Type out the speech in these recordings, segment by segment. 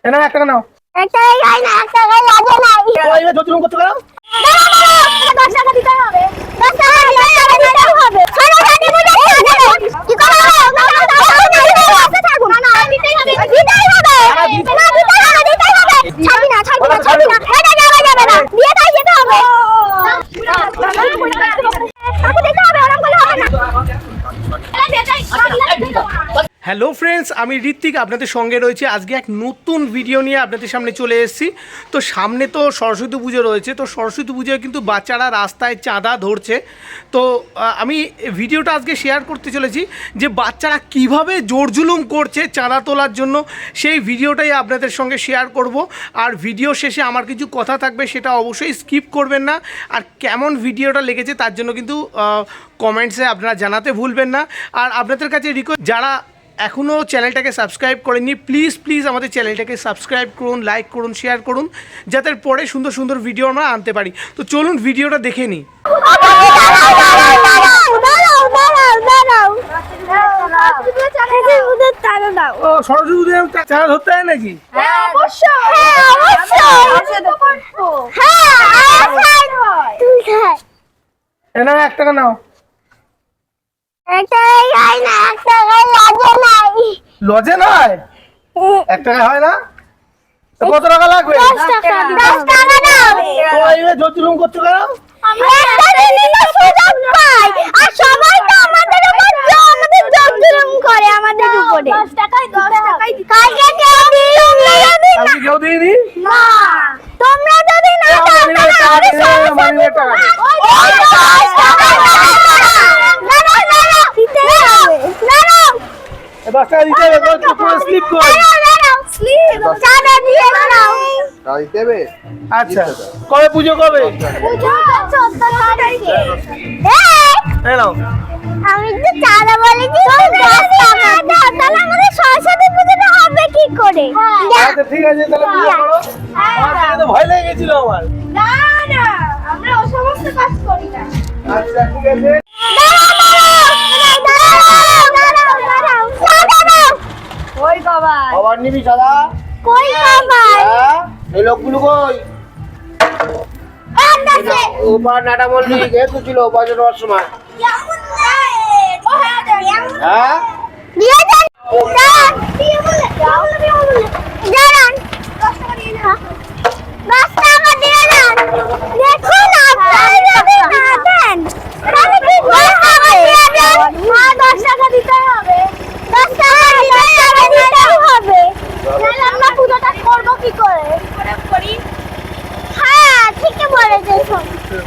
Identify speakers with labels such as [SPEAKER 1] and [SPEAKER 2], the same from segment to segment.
[SPEAKER 1] এনাও 1 টাকা নাও।
[SPEAKER 2] 1 টাকাই খাই না, 1 টাকাই লাগে নাই।
[SPEAKER 1] ওই যে জোর করতে গেল।
[SPEAKER 2] 10 টাকা দিতে হবে। 10 টাকা দিতে হবে। ছাড়ো ছাড়ি মুজে কি করো? না দিতেই হবে। দিতেই হবে। না দিতেই হবে। ছাড়বি না। এটা যাবে না। দিয়ে তাই যেতে হবে। কাকু দিতে হবে, ওরকম বলে হবে না।
[SPEAKER 1] হ্যালো ফ্রেন্ডস, আমি ঋত্বিক আপনাদের সঙ্গে রয়েছে। আজকে এক নতুন ভিডিও নিয়ে আপনাদের সামনে চলে এসেছি। তো সামনে তো সরস্বতী পুজো রয়েছে। তো সরস্বতী পুজোয় কিন্তু বাচ্চারা রাস্তায় চাঁদা ধরছে। তো আমি ভিডিওটা আজকে শেয়ার করতে চলেছি যে বাচ্চারা কিভাবে জোর জুলুম করছে চাঁদা তোলার জন্য, সেই ভিডিওটাই আপনাদের সঙ্গে শেয়ার করব। আর ভিডিও শেষে আমার কিছু কথা থাকবে, সেটা অবশ্যই স্কিপ করবেন না। আর কেমন ভিডিওটা লেগেছে তার জন্য কিন্তু কমেন্টসে আপনারা জানাতে ভুলবেন না। আর আপনাদের কাছে রিকোয়েস্ট, যারা এখনও চ্যানেলটাকে সাবস্ক্রাইব করেননি, প্লিজ আমাদের চ্যানেলটাকে সাবস্ক্রাইব করুন, লাইক করুন, শেয়ার করুন, যাতে পরে সুন্দর সুন্দর ভিডিও আমরা আনতে পারি। তো চলুন ভিডিওটা দেখে নিই। ও সরস্বতী পুজোয় চাঁদা ধরতে হয় নাকি? এনাও 1 টাকা নাও। লজে নয়, 1 টাকা হয় না? তো কত টাকা লাগবে?
[SPEAKER 2] 10 টাকা দাও।
[SPEAKER 1] ওই যে জোর জুলুম করতে গেল।
[SPEAKER 2] আমরা একটা দিনের সুযোগ পাই, আর সবাই তো আমাদের উপর জোর জুলুম করে আমাদের উপরে। 10 টাকাই কালকে কেউ
[SPEAKER 1] দিইনি
[SPEAKER 2] না। তোমরা যদি না দাও তাহলে আমাদের সমস্যা হবে। ওই 10 টাকা না দিতে হবে। না
[SPEAKER 1] 10 টাকা দিতে হবে। পুরো স্লিপ কর।
[SPEAKER 2] স্লিপ চাঁদা দিয়ে নাও।
[SPEAKER 3] তাই দেবে।
[SPEAKER 1] আচ্ছা, কবে পুজো কবে?
[SPEAKER 2] পুজো 14 তারিখে।
[SPEAKER 1] নাও।
[SPEAKER 2] আমি তো চাঁদা বলেছি 10 টাকা দাও, তাহলে আমাদের সরস্বতী পুজোটা হবে কি করে?
[SPEAKER 1] আচ্ছা ঠিক আছে, তাহলে পুজো করো। আমার তো ভয় লেগে গেছিল আমার।
[SPEAKER 2] না আমরা ও সমস্ত কাজ করি না।
[SPEAKER 1] আচ্ছা ঠিক আছে।
[SPEAKER 2] ওই কবাই
[SPEAKER 3] আবার নিবি সাদা?
[SPEAKER 2] কই কবাই
[SPEAKER 3] হ্যাঁ, এই লোকগুলো কই?
[SPEAKER 2] আন্দাজে
[SPEAKER 3] ওপার নাটা মল্লিক একটু ছিল বাজার হওয়ার সময়।
[SPEAKER 2] কেমন যায় ও হ্যাঁ
[SPEAKER 3] হ্যাঁ,
[SPEAKER 2] দিয়ে দেন দাঁড়ান দিয়ে বলে দাঁড়ান 10 টাকা দিয়ে দাও। 10 টাকা দিয়ে দেন। দেখুন আপনারা যদি না দেন তাহলে কি করতে হবে? 10 টাকা দিতে হবে। 10 টাকা দিতে হবে। তাহলে আমরা পুজোটা করব কি করে? করি। হ্যাঁ ঠিকই বলেছেন। শোন দিতে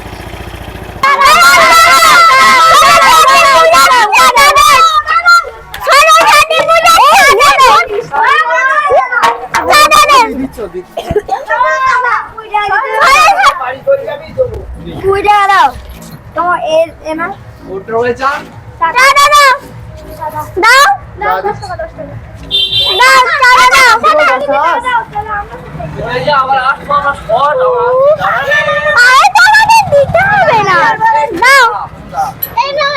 [SPEAKER 2] হবে না। দাও এই নাও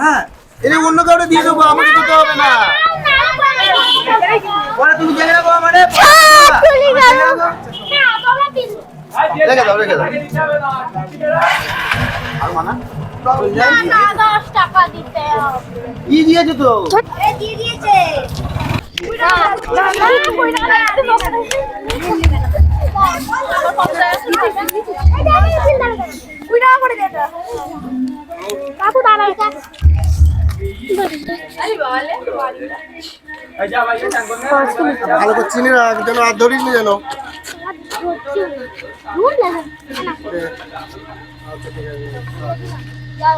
[SPEAKER 3] হ্যাঁ, এটা অন্য কাউকে দিয়ে দেবো, আমাকে দিতে হবে না। পরে তুমি জেনে যাবো আমারে। রেখে দাও রেখে দাও আর মানা
[SPEAKER 2] না 10 টাকা দিতে হবে
[SPEAKER 3] কি দিয়েছো তো
[SPEAKER 2] এ দিয়ে দিয়েছে না কই না কুড়ি টাকা করে দে কাকু দাঁড়াও
[SPEAKER 3] ভালো করে চিনি না যেন আর ধরিস নি যেন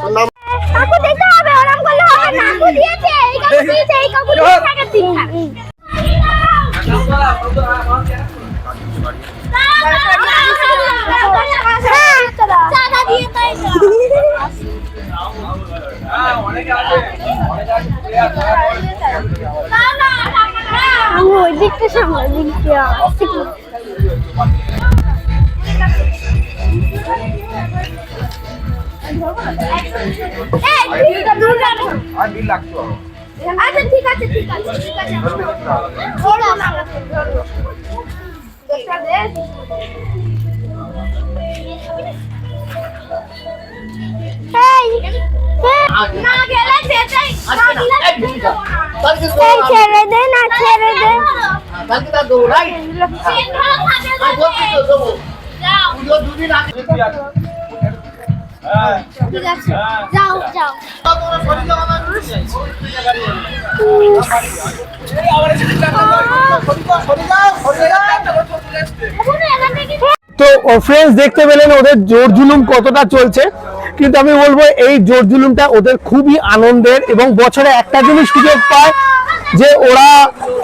[SPEAKER 3] তোর নাম
[SPEAKER 2] কাকু দিতে হবে ওরকম করলে হবে না কাকু দিয়েছে এই কাকু দিয়েছে এই কাকু দিয়েছে টাকা দিন টাকা দিয়ে তাই আমি ওই দিকটা সামনে দিকটা
[SPEAKER 3] আর বিল লাগতো
[SPEAKER 2] আচ্ছা ঠিক আছে ঠিক আছে ঠিক আছে ধরো না দশটা দে না গেলে সেটাই ছেড়ে দে না ছেড়ে দে
[SPEAKER 3] কালকে তা দেবো রাইট
[SPEAKER 2] যাও
[SPEAKER 3] দুদিন আগে
[SPEAKER 2] ঠিক আছে যাও যাও
[SPEAKER 1] তো ফ্রেন্ডস দেখতে পেলেন ওদের জোর জুলুম কতটা চলছে, কিন্তু আমি বলবো এই জোর জুলুমটা ওদের খুবই আনন্দের এবং বছরে একটা দিনই সুযোগ পায় যে ওরা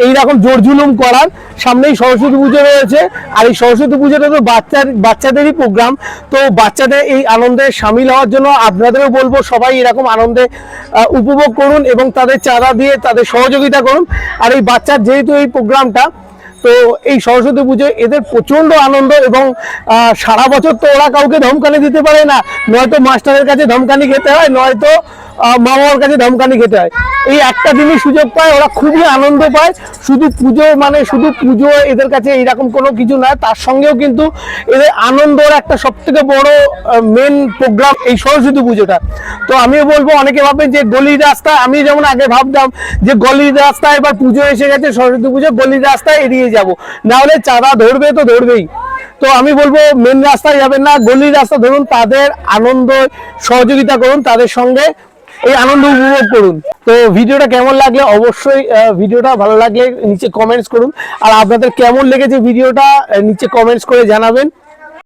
[SPEAKER 1] এইরকম জোর জুলুম করার। সামনেই সরস্বতী পুজো রয়েছে, আর এই সরস্বতী পুজোটা তো বাচ্চাদেরই প্রোগ্রাম, তো বাচ্চাদের এই আনন্দে সামিল হওয়ার জন্য আপনাদেরও বলবো সবাই এরকম আনন্দে উপভোগ করুন এবং তাদের চাঁদা দিয়ে তাদের সহযোগিতা করুন। আর এই বাচ্চার যেহেতু এই প্রোগ্রামটা, তো এই সরস্বতী পুজোয় এদের প্রচণ্ড আনন্দ এবং সারা বছর তো ওরা কাউকে ধমকানি দিতে পারে না, নয়তো মাস্টারের কাছে ধমকানি খেতে হয়, নয়তো মা বাবার কাছে ধমকানি খেতে হয়। এই একটা দিনই সুযোগ পায়, ওরা খুবই আনন্দ পায়। শুধু পুজো মানে শুধু পুজো এদের কাছে এইরকম কোনো কিছু নয়, তার সঙ্গেও কিন্তু এদের আনন্দর একটা সবথেকে বড় মেন প্রোগ্রাম এই সরস্বতী পুজোটা। তো আমিও বলবো, অনেকে ভাবেন যে গলির রাস্তায়, আমি যেমন আগে ভাবতাম যে গলির রাস্তায় এবার পুজো এসে গেছে, সরস্বতী পুজো গলির রাস্তায় এড়িয়ে যাব, না হলে চাঁদা ধরবে তো ধরবেই। তো আমি বলবো মেন রাস্তায় যাবেন না, গলির রাস্তা ধরুন, তাদের আনন্দ সহযোগিতা করুন, তাদের সঙ্গে এই আনন্দ উপভোগ করুন। তো ভিডিওটা কেমন লাগলে অবশ্যই ভিডিওটা ভালো লাগলে নিচে কমেন্টস করুন, আর আপনাদের কেমন লেগেছে ভিডিওটা নিচে কমেন্টস করে জানাবেন।